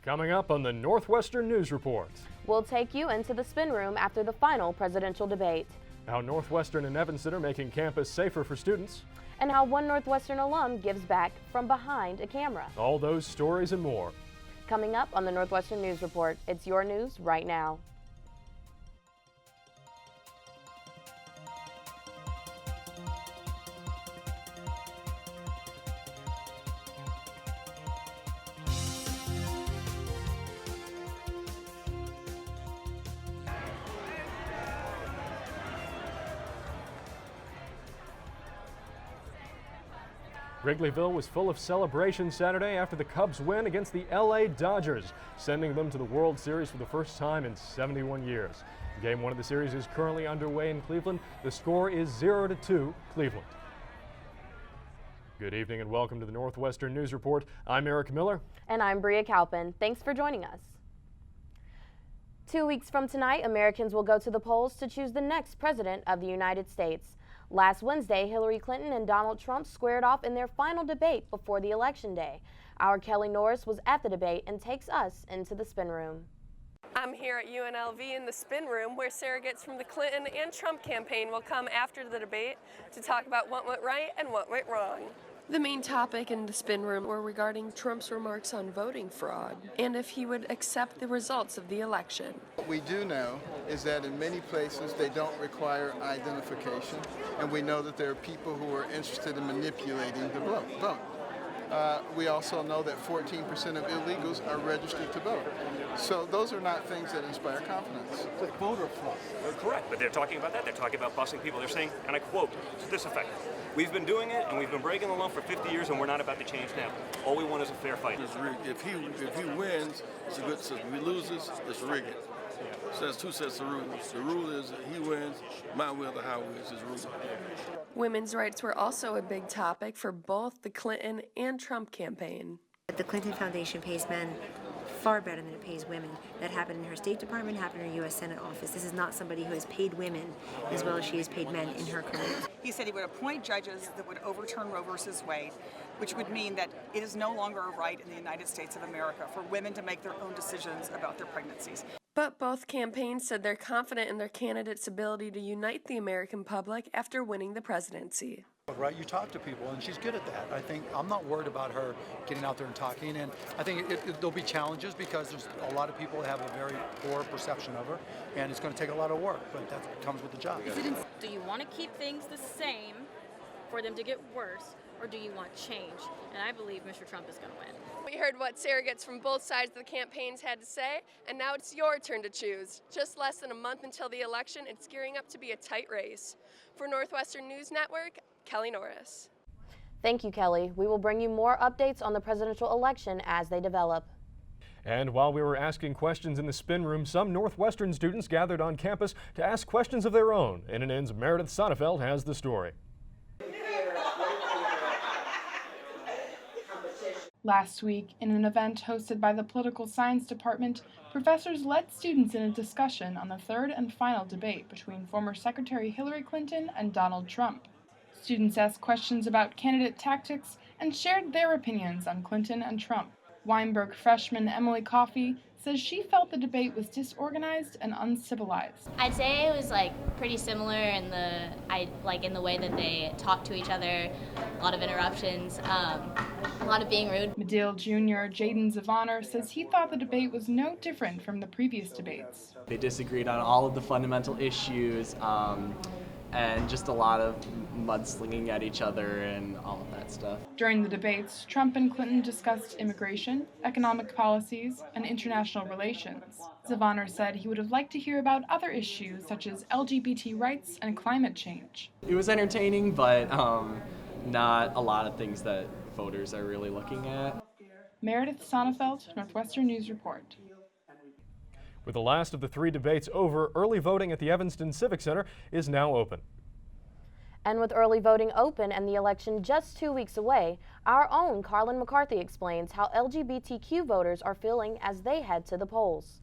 Coming up on the Northwestern News Report. We'll take you into the spin room after the final presidential debate. How Northwestern and Evanston are making campus safer for students. And how one Northwestern alum gives back from behind a camera. All those stories and more. Coming up on the Northwestern News Report. It's your news right now. Wrigleyville was full of celebration Saturday after the Cubs win against the LA Dodgers, sending them to the World Series for the first time in 71 years. Game 1 of the series is currently underway in Cleveland. The score is 0-2 Cleveland. Good evening and welcome to the Northwestern News Report. I'm Eric Miller. And I'm Bria Kalpen. Thanks for joining us. 2 weeks from tonight, Americans will go to the polls to choose the next president of the United States. Last Wednesday, Hillary Clinton and Donald Trump squared off in their final debate before the election day. Our Kelly Norris was at the debate and takes us into the spin room. I'm here at UNLV in the spin room where surrogates from the Clinton and Trump campaign will come after the debate to talk about what went right and what went wrong. The main topic in the spin room were regarding Trump's remarks on voting fraud and if he would accept the results of the election. What we do know is that in many places they don't require identification, and we know that there are people who are interested in manipulating the vote. We also know that 14% of illegals are registered to vote. So those are not things that inspire confidence. It's like voter fraud. They're correct, but they're talking about that. They're talking about busing people. They're saying, and I quote, to this effect, "We've been doing it and we've been breaking the law for 50 years and we're not about to change now. All we want is a fair fight." If he wins, it's a good system. If he loses, it's rigged. So there's two sets of rules. The rule is that he wins, my will, the highway is his rule. Women's rights were also a big topic for both the Clinton and Trump campaign. The Clinton Foundation pays men far better than it pays women. That happened in her State Department, happened in her U.S. Senate office. This is not somebody who has paid women as well as she has paid men in her career. He said he would appoint judges that would overturn Roe versus Wade, which would mean that it is no longer a right in the United States of America for women to make their own decisions about their pregnancies. But both campaigns said they're confident in their candidates' ability to unite the American public after winning the presidency. Right, you talk to people, and she's good at that. I think I'm not worried about her getting out there and talking, and I think there'll be challenges because there's a lot of people that have a very poor perception of her, and it's going to take a lot of work, but that comes with the job. Do you want to keep things the same for them to get worse, or do you want change? And I believe Mr. Trump is going to win. We heard what surrogates from both sides of the campaigns had to say, and now it's your turn to choose. Just less than a month until the election, it's gearing up to be a tight race. For Northwestern News Network, Kelly Norris. Thank you, Kelly. We will bring you more updates on the presidential election as they develop. And while we were asking questions in the spin room, some Northwestern students gathered on campus to ask questions of their own. NNN's Meredith Sonnefeld has the story. Last week, in an event hosted by the Political Science Department, professors led students in a discussion on the third and final debate between former Secretary Hillary Clinton and Donald Trump. Students asked questions about candidate tactics and shared their opinions on Clinton and Trump. Weinberg freshman Emily Coffey says she felt the debate was disorganized and uncivilized. I'd say it was pretty similar in the way that they talked to each other, a lot of interruptions, a lot of being rude. Medill Jr. Jaden Zavaner says he thought the debate was no different from the previous debates. They disagreed on all of the fundamental issues and just a lot of mudslinging at each other and all of that stuff. During the debates, Trump and Clinton discussed immigration, economic policies, and international relations. Zavaner said he would have liked to hear about other issues such as LGBT rights and climate change. It was entertaining, but not a lot of things that voters are really looking at. Meredith Sonnefeld, Northwestern News Report. With the last of the 3 debates over, early voting at the Evanston Civic Center is now open. And with early voting open and the election just 2 weeks away, our own Carlin McCarthy explains how LGBTQ voters are feeling as they head to the polls.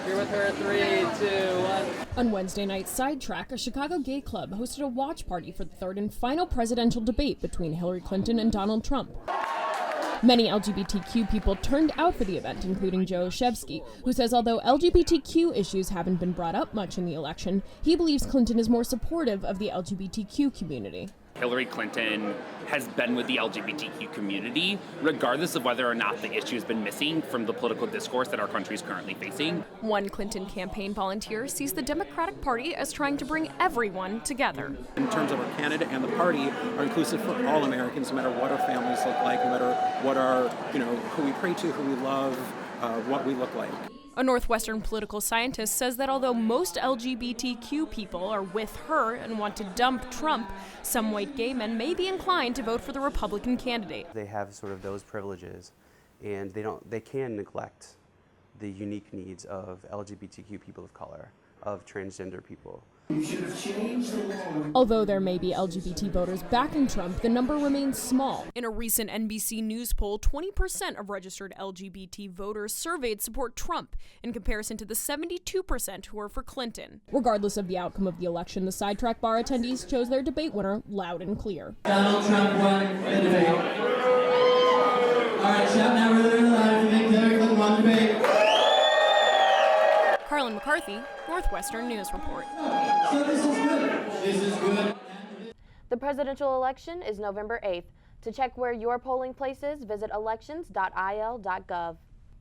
Here with her, 3, 2, 1. On Wednesday night, Sidetrack, a Chicago gay club, hosted a watch party for the third and final presidential debate between Hillary Clinton and Donald Trump. Many LGBTQ people turned out for the event, including Joe Shevsky, who says although LGBTQ issues haven't been brought up much in the election, he believes Clinton is more supportive of the LGBTQ community. Hillary Clinton has been with the LGBTQ community, regardless of whether or not the issue has been missing from the political discourse that our country is currently facing. One Clinton campaign volunteer sees the Democratic Party as trying to bring everyone together. In terms of our candidate and the party are inclusive for all Americans, no matter what our families look like, no matter what our, who we pray to, who we love, what we look like. A Northwestern political scientist says that although most LGBTQ people are with her and want to dump Trump, some white gay men may be inclined to vote for the Republican candidate. They have sort of those privileges, and they can neglect the unique needs of LGBTQ people of color, of transgender people. You should have changed the law. Although there may be LGBT voters backing Trump, the number remains small. In a recent NBC News poll, 20% of registered LGBT voters surveyed support Trump, in comparison to the 72% who are for Clinton. Regardless of the outcome of the election, the sidetrack bar attendees chose their debate winner loud and clear. Donald Trump won the debate. All right, shout now really loud if you think Hillary Clinton won the debate. Carlin McCarthy, Northwestern News Report. So this is good. This is good. The presidential election is November 8th. To check where your polling place is, visit elections.il.gov.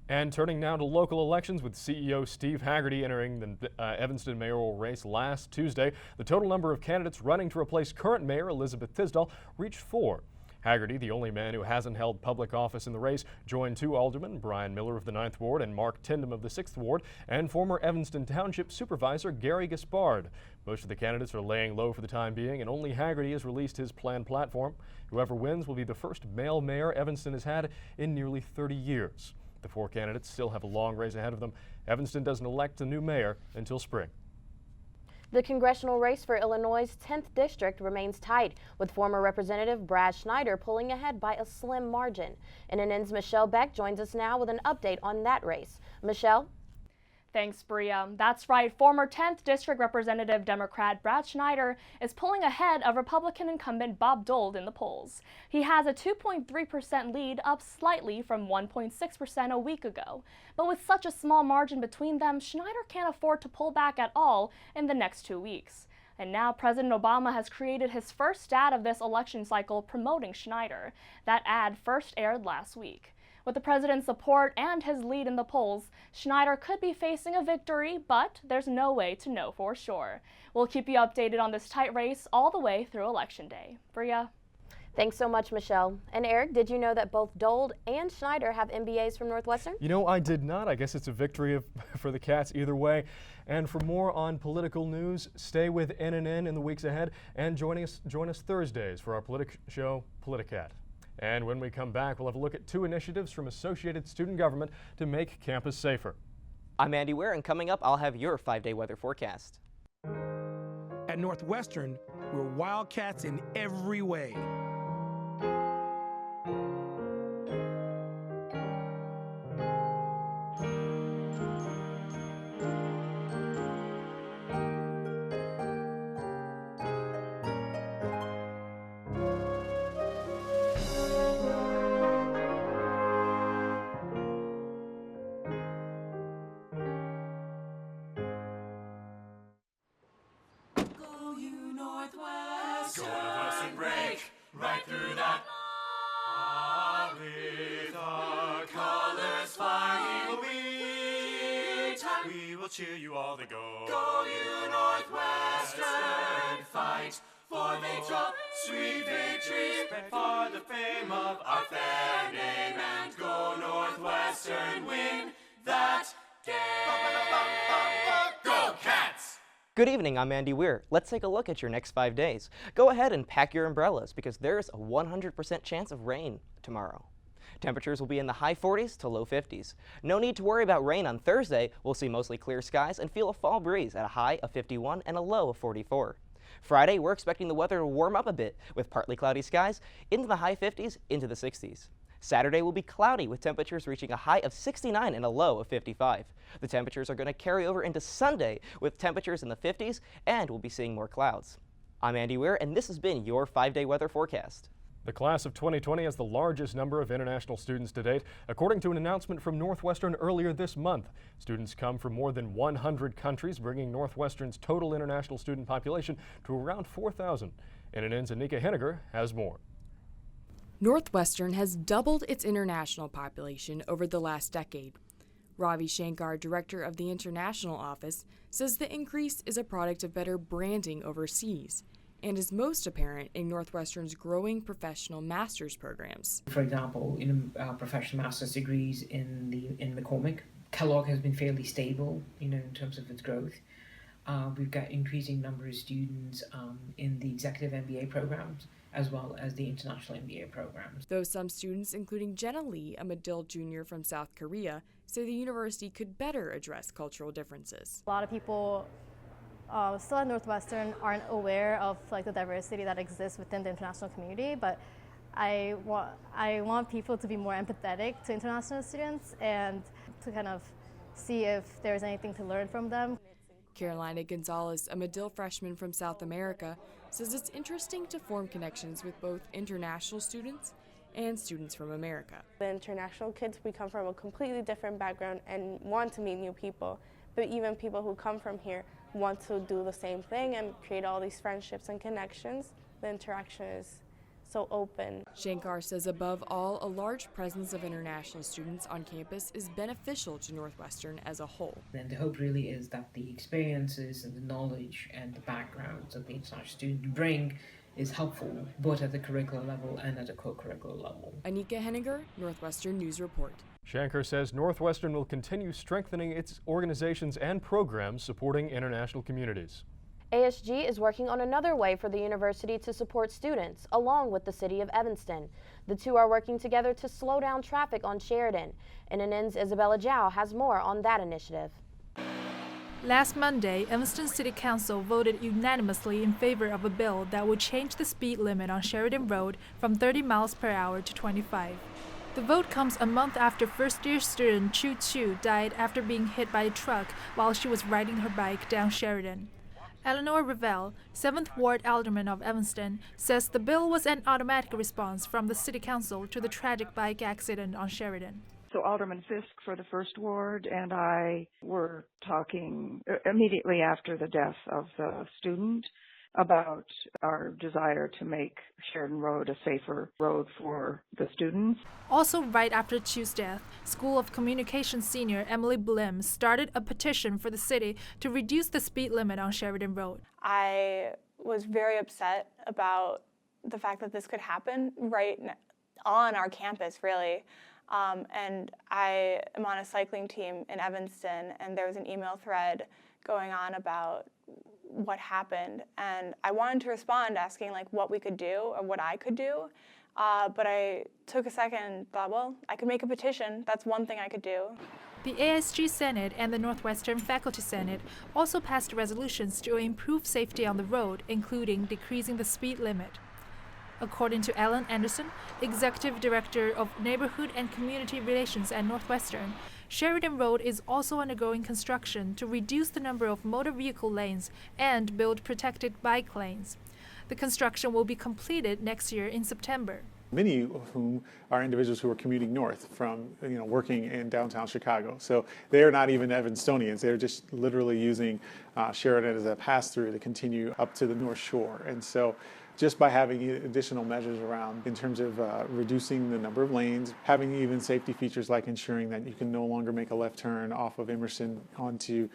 And turning now to local elections with CEO Steve Haggerty entering the Evanston mayoral race last Tuesday. The total number of candidates running to replace current mayor Elizabeth Tisdall reached 4. Haggerty, the only man who hasn't held public office in the race, joined 2 aldermen, Brian Miller of the 9th Ward and Mark Tindem of the 6th Ward, and former Evanston Township Supervisor Gary Gaspard. Most of the candidates are laying low for the time being, and only Haggerty has released his planned platform. Whoever wins will be the first male mayor Evanston has had in nearly 30 years. The 4 candidates still have a long race ahead of them. Evanston doesn't elect a new mayor until spring. The congressional race for Illinois' 10th district remains tight, with former Representative Brad Schneider pulling ahead by a slim margin. NNN's Michelle Beck joins us now with an update on that race. Michelle? Thanks, Bria. That's right. Former 10th District Representative Democrat Brad Schneider is pulling ahead of Republican incumbent Bob Dole in the polls. He has a 2.3% lead, up slightly from 1.6% a week ago. But with such a small margin between them, Schneider can't afford to pull back at all in the next 2 weeks. And now President Obama has created his first ad of this election cycle promoting Schneider. That ad first aired last week. With the president's support and his lead in the polls, Schneider could be facing a victory, but there's no way to know for sure. We'll keep you updated on this tight race all the way through Election Day. Bria? Thanks so much, Michelle. And Eric, did you know that both Dole and Schneider have MBAs from Northwestern? You know, I did not. I guess it's a victory for the Cats either way. And for more on political news, stay with NNN in the weeks ahead and join us Thursdays for our show, Politicat. And when we come back, we'll have a look at 2 initiatives from Associated Student Government to make campus safer. I'm Andy Ware, and coming up, I'll have your 5-day weather forecast. At Northwestern, we're Wildcats in every way. Northwestern break right through that. With our colors flying, we will cheer you all to go. Go you Northwestern, fight for the sweet victories, for the fame of our fair name, and go Northwestern, win that game. Go Cats! Good evening, I'm Andy Weir. Let's take a look at your next 5 days. Go ahead and pack your umbrellas because there's a 100% chance of rain tomorrow. Temperatures will be in the high 40s to low 50s. No need to worry about rain on Thursday. We'll see mostly clear skies and feel a fall breeze at a high of 51 and a low of 44. Friday, we're expecting the weather to warm up a bit with partly cloudy skies into the high 50s into the 60s. Saturday will be cloudy with temperatures reaching a high of 69 and a low of 55. The temperatures are going to carry over into Sunday with temperatures in the 50s, and we'll be seeing more clouds. I'm Andy Weir, and this has been your 5-day weather forecast. The class of 2020 has the largest number of international students to date, according to an announcement from Northwestern earlier this month. Students come from more than 100 countries, bringing Northwestern's total international student population to around 4,000. NNN's Anika Henniger has more. Northwestern has doubled its international population over the last decade. Ravi Shankar, director of the International Office, says the increase is a product of better branding overseas and is most apparent in Northwestern's growing professional master's programs. For example, in professional master's degrees in McCormick, Kellogg has been fairly stable, in terms of its growth. We've got increasing number of students in the executive MBA programs, as well as the international MBA programs. Though some students, including Jenna Lee, a Medill junior from South Korea, say the university could better address cultural differences. A lot of people still at Northwestern aren't aware of the diversity that exists within the international community, but I want people to be more empathetic to international students and to kind of see if there's anything to learn from them. Carolina Gonzalez, a Medill freshman from South America, says it's interesting to form connections with both international students and students from America. The international kids, we come from a completely different background and want to meet new people, but even people who come from here want to do the same thing and create all these friendships and connections. The interaction is so open. Shankar says above all, a large presence of international students on campus is beneficial to Northwestern as a whole. And the hope really is that the experiences and the knowledge and the backgrounds that the international students bring is helpful both at the curricular level and at the co-curricular level. Anika Henniger, Northwestern News Report. Shankar says Northwestern will continue strengthening its organizations and programs supporting international communities. ASG is working on another way for the university to support students, along with the city of Evanston. The two are working together to slow down traffic on Sheridan. NNN's Isabella Zhao has more on that initiative. Last Monday, Evanston City Council voted unanimously in favor of a bill that would change the speed limit on Sheridan Road from 30 miles per hour to 25. The vote comes a month after first-year student Chu Chu died after being hit by a truck while she was riding her bike down Sheridan. Eleanor Revelle, 7th Ward Alderman of Evanston, says the bill was an automatic response from the City Council to the tragic bike accident on Sheridan. So Alderman Fisk for the 1st Ward and I were talking immediately after the death of the student about our desire to make Sheridan Road a safer road for the students. Also right after Chu's death, School of Communications senior Emily Blim started a petition for the city to reduce the speed limit on Sheridan Road. I was very upset about the fact that this could happen right on our campus, really. And I am on a cycling team in Evanston, and there was an email thread going on about what happened, and I wanted to respond asking what we could do or what I could do, but I took a second and thought, well, I could make a petition. That's one thing I could do. The ASG Senate and the Northwestern Faculty Senate also passed resolutions to improve safety on the road, including decreasing the speed limit. According to Alan Anderson, Executive Director of Neighborhood and Community Relations at Northwestern, Sheridan Road is also undergoing construction to reduce the number of motor vehicle lanes and build protected bike lanes. The construction will be completed next year in September. Many of whom are individuals who are commuting north from, working in downtown Chicago. So they are not even Evanstonians. They're just literally using Sheridan as a pass-through to continue up to the North Shore. And so just by having additional measures around in terms of reducing the number of lanes, having even safety features like ensuring that you can no longer make a left turn off of Emerson onto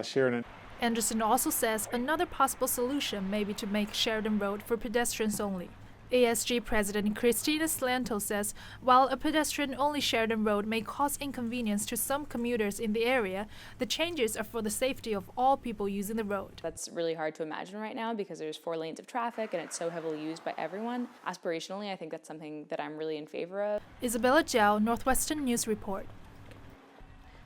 Sheridan. Anderson also says another possible solution may be to make Sheridan Road for pedestrians only. ASG President Christina Slanto says while a pedestrian-only Sheridan Road may cause inconvenience to some commuters in the area, the changes are for the safety of all people using the road. That's really hard to imagine right now because there's 4 lanes of traffic and it's so heavily used by everyone. Aspirationally, I think that's something that I'm really in favor of. Isabella Zhao, Northwestern News Report.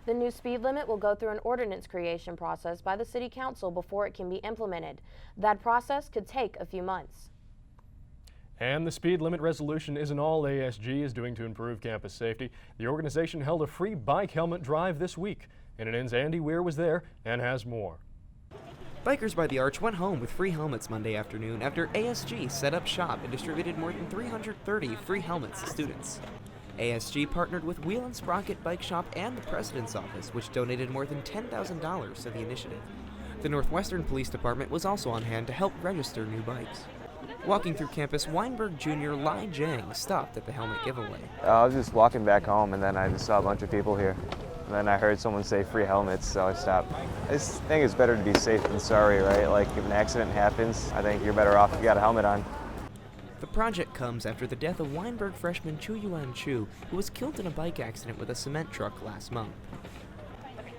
The new speed limit will go through an ordinance creation process by the City Council before it can be implemented. That process could take a few months. And the speed limit resolution isn't all ASG is doing to improve campus safety. The organization held a free bike helmet drive this week. NNN's Andy Weir was there and has more. Bikers by the Arch went home with free helmets Monday afternoon after ASG set up shop and distributed more than 330 free helmets to students. ASG partnered with Wheel and Sprocket Bike Shop and the President's Office, which donated more than $10,000 to the initiative. The Northwestern Police Department was also on hand to help register new bikes. Walking through campus, Weinberg Jr. Lai Jiang stopped at the helmet giveaway. I was just walking back home, and then I just saw a bunch of people here. And then I heard someone say free helmets, so I stopped. I just think it's better to be safe than sorry, right? Like, if an accident happens, I think you're better off if you got a helmet on. The project comes after the death of Weinberg freshman Chu Yuan Chu, who was killed in a bike accident with a cement truck last month.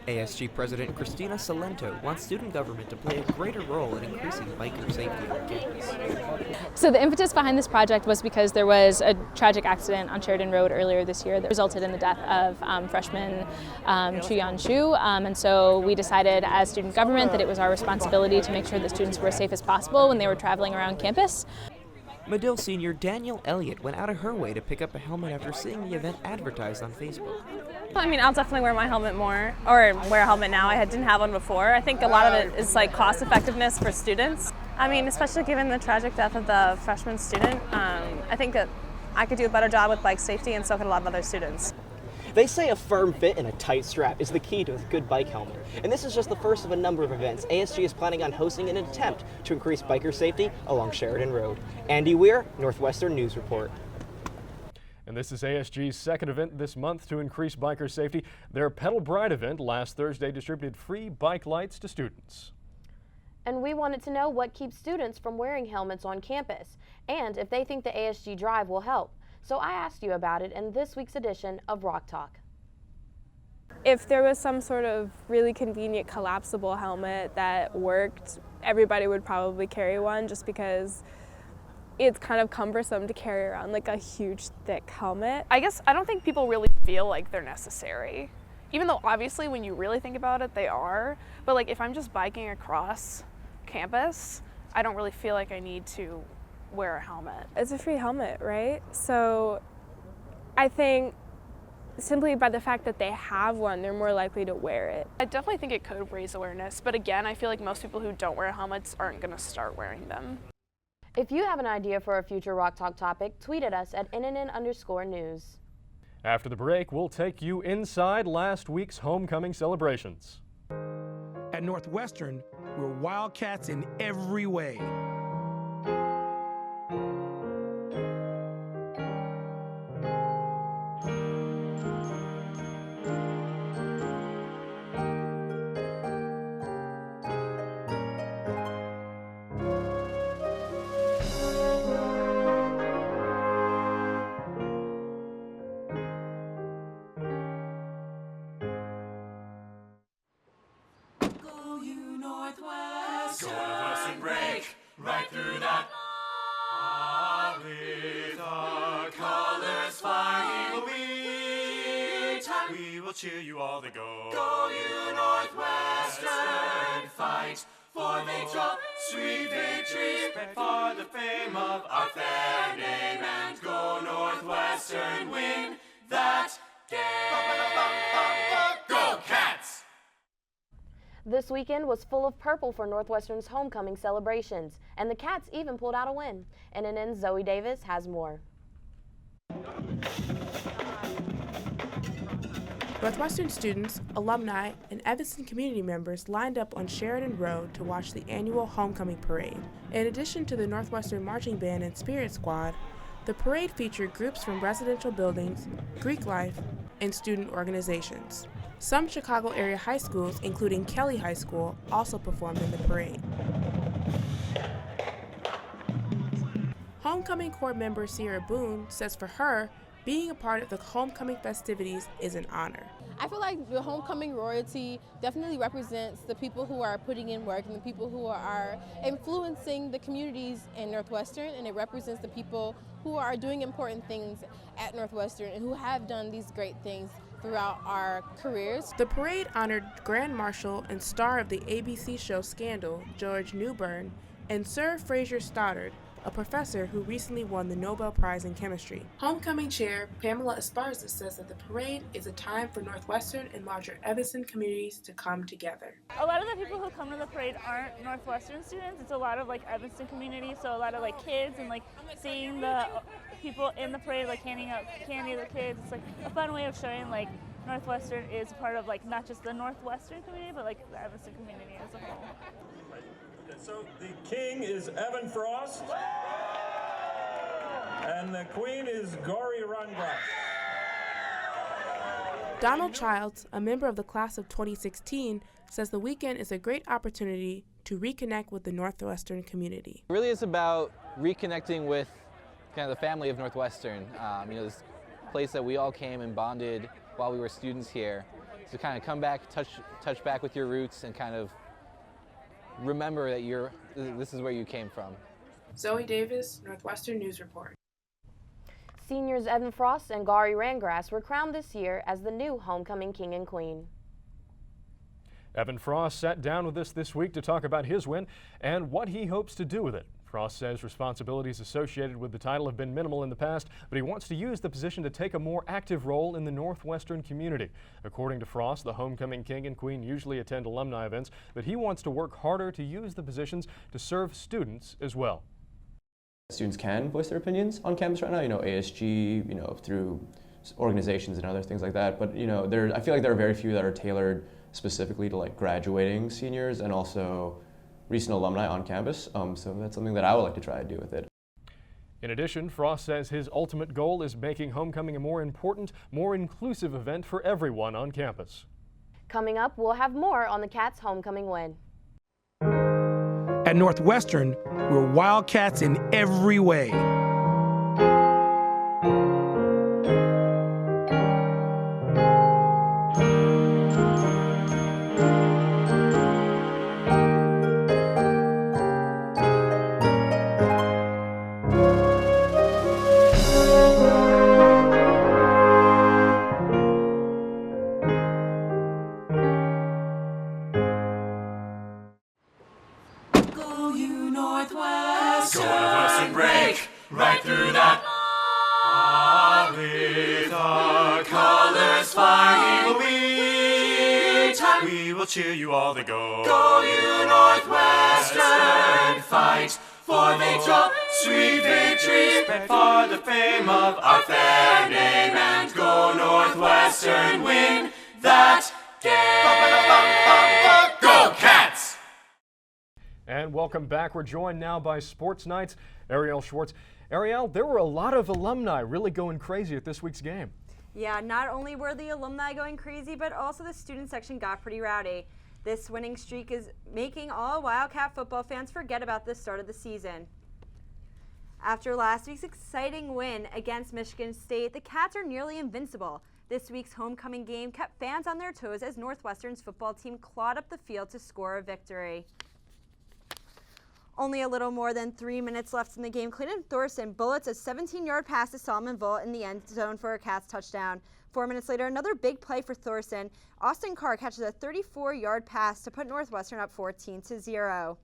ASG President Christina Salento wants student government to play a greater role in increasing biker safety on campus. So the impetus behind this project was because there was a tragic accident on Sheridan Road earlier this year that resulted in the death of freshman Chu Yuan Chu, and so we decided as student government that it was our responsibility to make sure that students were as safe as possible when they were traveling around campus. Medill senior Danielle Elliott went out of her way to pick up a helmet after seeing the event advertised on Facebook. I mean, I'll definitely wear my helmet more, or wear a helmet now. I didn't have one before. I think a lot of it is like cost effectiveness for students. I mean, especially given the tragic death of the freshman student, I think that I could do a better job with bike safety, and so could a lot of other students. They say a firm fit and a tight strap is the key to a good bike helmet. And this is just the first of a number of events ASG is planning on hosting in an attempt to increase biker safety along Sheridan Road. Andy Weir, Northwestern News Report. And this is ASG's second event this month to increase biker safety. Their Pedal Bright event last Thursday distributed free bike lights to students. And we wanted to know what keeps students from wearing helmets on campus and if they think the ASG drive will help. So I asked you about it in this week's edition of Rock Talk. If there was some sort of really convenient collapsible helmet that worked, everybody would probably carry one just because it's kind of cumbersome to carry around like a huge thick helmet. I guess I don't think people really feel like they're necessary. Even though obviously when you really think about it, they are. But like if I'm just biking across campus, I don't really feel like I need to wear a helmet. It's a free helmet, right? So I think simply by the fact that they have one, they're more likely to wear it. I definitely think it could raise awareness, but again, I feel like most people who don't wear helmets aren't going to start wearing them. If you have an idea for a future Rock Talk topic, tweet at us at NNN_news. After the break, we'll take you inside last week's homecoming celebrations. At Northwestern, we're Wildcats in every way. Go Northwestern, break right through that. With our colors flying, we will cheer you all the go. Go you Northwestern, fight for victory, sweet victory, for the fame of our fair name, and go Northwestern, win that game. Go Cats! This weekend was full of purple for Northwestern's homecoming celebrations, and the Cats even pulled out a win. NNN's Zoe Davis has more. Northwestern students, alumni, and Evanston community members lined up on Sheridan Road to watch the annual homecoming parade. In addition to the Northwestern Marching Band and Spirit Squad, the parade featured groups from residential buildings, Greek life, and student organizations. Some Chicago area high schools, including Kelly High School, also performed in the parade. Homecoming Corps member Sierra Boone says for her, being a part of the homecoming festivities is an honor. I feel like the homecoming royalty definitely represents the people who are putting in work and the people who are influencing the communities in Northwestern, and it represents the people who are doing important things at Northwestern and who have done these great things throughout our careers. The parade honored Grand Marshal and star of the ABC show Scandal, George Newbern, and Sir Fraser Stoddard, a professor who recently won the Nobel Prize in Chemistry. Homecoming Chair Pamela Esparza says that the parade is a time for Northwestern and larger Evanston communities to come together. A lot of the people who come to the parade aren't Northwestern students. It's a lot of like Evanston community, so a lot of like kids, and like seeing the people in the parade like handing out candy to the kids. It's like a fun way of showing like Northwestern is part of like not just the Northwestern community, but like the Evanston community as a whole. Okay, so the king is Evan Frost, and the queen is Gauri Rangras. Donald Childs, a member of the class of 2016, says the weekend is a great opportunity to reconnect with the Northwestern community. It really is about reconnecting with kind of the family of Northwestern. This place that we all came and bonded while we were students here. To kind of come back, touch back with your roots, and kind of remember that this is where you came from. Zoe Davis, Northwestern News Report. Seniors Evan Frost and Gauri Rangras were crowned this year as the new homecoming king and queen. Evan Frost sat down with us this week to talk about his win and what he hopes to do with it. Frost says responsibilities associated with the title have been minimal in the past, but he wants to use the position to take a more active role in the Northwestern community. According to Frost, the homecoming king and queen usually attend alumni events, but he wants to work harder to use the positions to serve students as well. Students can voice their opinions on campus right now, ASG, through organizations and other things like that. But, I feel like there are very few that are tailored specifically to like graduating seniors and also recent alumni on campus. So that's something that I would like to try to do with it. In addition, Frost says his ultimate goal is making homecoming a more important, more inclusive event for everyone on campus. Coming up, we'll have more on the Cats' homecoming win. At Northwestern, we're Wildcats in every way. Cheer you all to go. Go you Northwestern, fight for victory, sweet victory, for the fame of our fair name, and go Northwestern, win that game. Go Cats! And welcome back. We're joined now by Sports Nights' Ariel Schwartz. Ariel, there were a lot of alumni really going crazy at this week's game. Yeah, not only were the alumni going crazy, but also the student section got pretty rowdy. This winning streak is making all Wildcat football fans forget about the start of the season. After last week's exciting win against Michigan State, the Cats are nearly invincible. This week's homecoming game kept fans on their toes as Northwestern's football team clawed up the field to score a victory. Only a little more than 3 minutes left in the game, Clayton Thorson bullets a 17-yard pass to Solomon Volt in the end zone for a Cats touchdown. 4 minutes later, another big play for Thorson. Austin Carr catches a 34-yard pass to put Northwestern up 14-0.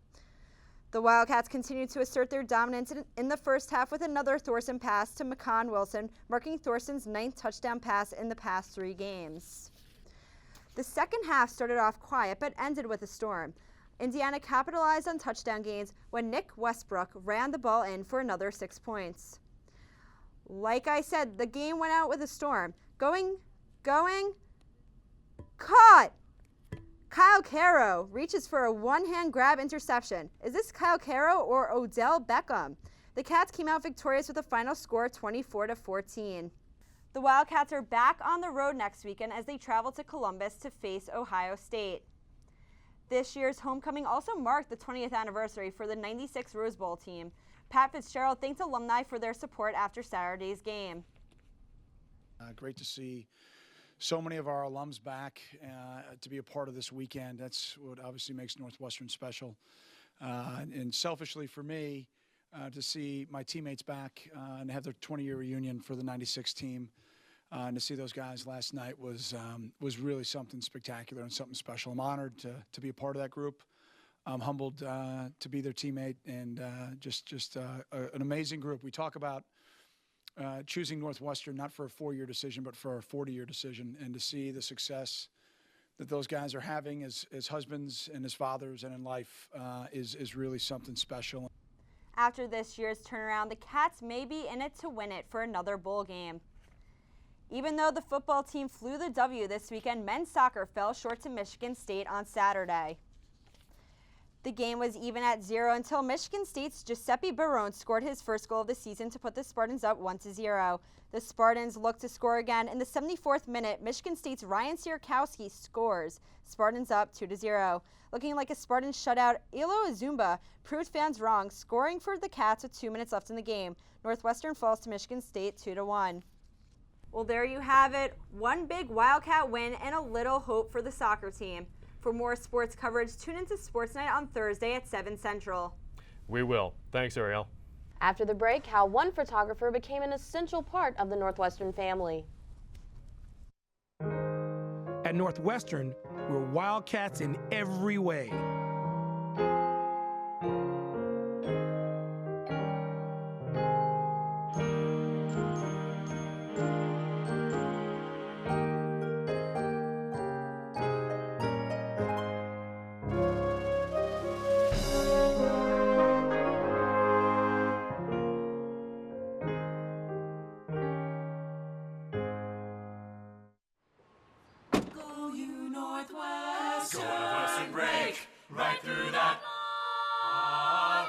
The Wildcats continued to assert their dominance in the first half with another Thorson pass to McCon Wilson, marking Thorson's 9th touchdown pass in the past 3 games. The second half started off quiet but ended with a storm. Indiana capitalized on touchdown gains when Nick Westbrook ran the ball in for another 6 points. Like I said, the game went out with a storm. Going, caught! Kyle Caro reaches for a one-hand grab interception. Is this Kyle Caro or Odell Beckham? The Cats came out victorious with a final score 24-14. The Wildcats are back on the road next weekend as they travel to Columbus to face Ohio State. This year's homecoming also marked the 20th anniversary for the '96 Rose Bowl team. Pat Fitzgerald thanked alumni for their support after Saturday's game. Great to see so many of our alums back to be a part of this weekend. That's what obviously makes Northwestern special. And selfishly for me, to see my teammates back and have their 20-year reunion for the '96 team. And to see those guys last night was really something spectacular and something special. I'm honored to be a part of that group. I'm humbled to be their teammate, and just an amazing group. We talk about choosing Northwestern not for a 4-year decision, but for a 40-year decision, and to see the success that those guys are having as husbands and as fathers and in life is really something special. After this year's turnaround, the Cats may be in it to win it for another bowl game. Even though the football team flew the W this weekend, men's soccer fell short to Michigan State on Saturday. The game was even at 0 until Michigan State's Giuseppe Barone scored his first goal of the season to put the Spartans up 1-0. The Spartans look to score again in the 74th minute. Michigan State's Ryan Sierkowski scores. Spartans up 2-0. Looking like a Spartan shutout, Ilo Azumba proved fans wrong, scoring for the Cats with 2 minutes left in the game. Northwestern falls to Michigan State 2-1. Well, there you have it. One big Wildcat win and a little hope for the soccer team. For more sports coverage, tune into Sports Night on Thursday at 7 Central. We will. Thanks, Ariel. After the break, how one photographer became an essential part of the Northwestern family. At Northwestern, we're Wildcats in every way. Northwestern break right through that.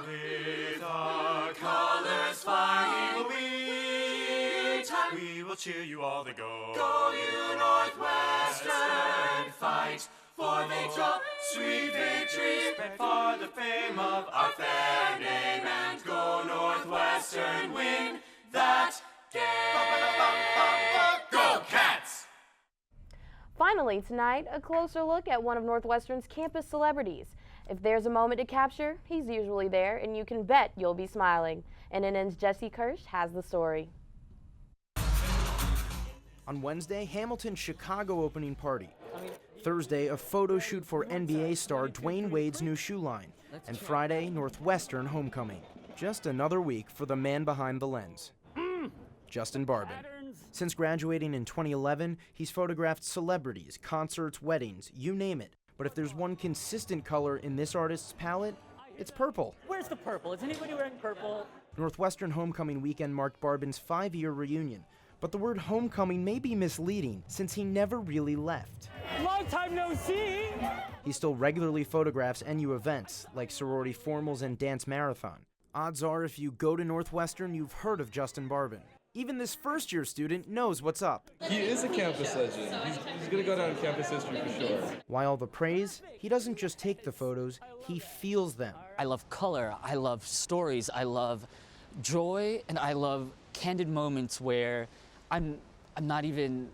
With our colors flying, we will cheer you all to go. Go you Northwestern, fight for victory, sweet victory, for the fame of our fair name, and go Northwestern, win that game. Go Cats! Finally tonight, a closer look at one of Northwestern's campus celebrities. If there's a moment to capture, he's usually there, and you can bet you'll be smiling. NNN's Jesse Kirsch has the story. On Wednesday, Hamilton's Chicago opening party. Thursday, a photo shoot for NBA star Dwayne Wade's new shoe line. And Friday, Northwestern homecoming. Just another week for the man behind the lens, Justin Barbin. Since graduating in 2011, he's photographed celebrities, concerts, weddings, you name it. But if there's one consistent color in this artist's palette, it's purple. Where's the purple? Is anybody wearing purple? Northwestern homecoming weekend marked Barbin's 5-year reunion. But the word homecoming may be misleading, since he never really left. Long time no see! He still regularly photographs NU events, like sorority formals and dance marathon. Odds are if you go to Northwestern, you've heard of Justin Barbin. Even this first-year student knows what's up. He is a campus legend. He's going to go down in campus history for sure. While the praise, he doesn't just take the photos, he feels them. I love color, I love stories, I love joy, and I love candid moments where I'm not even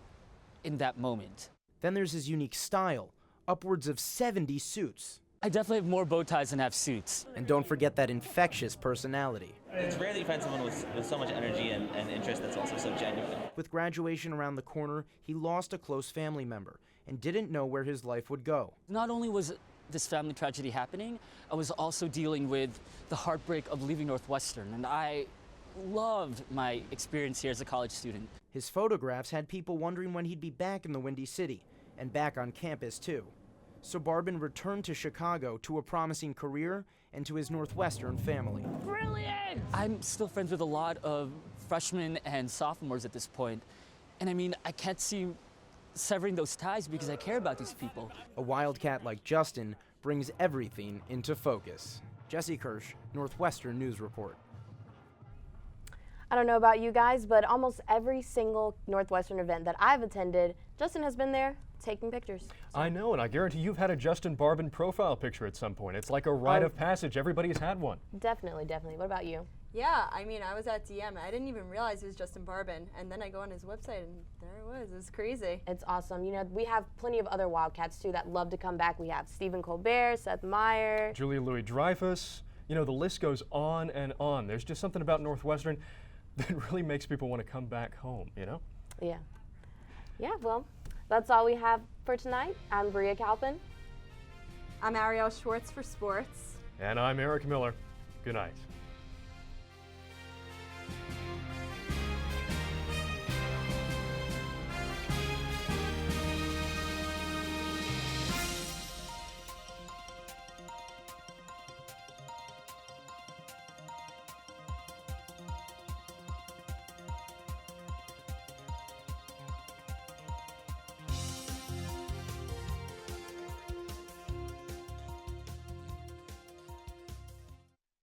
in that moment. Then there's his unique style, upwards of 70 suits. I definitely have more bow ties than I have suits. And don't forget that infectious personality. It's rare that you find someone with so much energy and interest that's also so genuine. With graduation around the corner, he lost a close family member and didn't know where his life would go. Not only was this family tragedy happening, I was also dealing with the heartbreak of leaving Northwestern, and I loved my experience here as a college student. His photographs had people wondering when he'd be back in the Windy City, and back on campus too. So Barbin returned to Chicago to a promising career and to his Northwestern family. Brilliant! I'm still friends with a lot of freshmen and sophomores at this point. And I mean, I can't see severing those ties because I care about these people. A Wildcat like Justin brings everything into focus. Jesse Kirsch, Northwestern News Report. I don't know about you guys, but almost every single Northwestern event that I've attended, Justin has been there taking pictures. I know, and I guarantee you've had a Justin Barbin profile picture at some point. It's like a rite of passage. Everybody's had one. Definitely, definitely. What about you? Yeah, I mean, I was at DM. I didn't even realize it was Justin Barbin, and then I go on his website, and there it was. It was crazy. It's awesome. You know, we have plenty of other Wildcats, too, that love to come back. We have Stephen Colbert, Seth Meyer, Julia Louis-Dreyfus. You know, the list goes on and on. There's just something about Northwestern that really makes people want to come back home, you know? Yeah. Yeah, well, that's all we have for tonight. I'm Bria Kalpen. I'm Ariel Schwartz for sports. And I'm Eric Miller. Good night.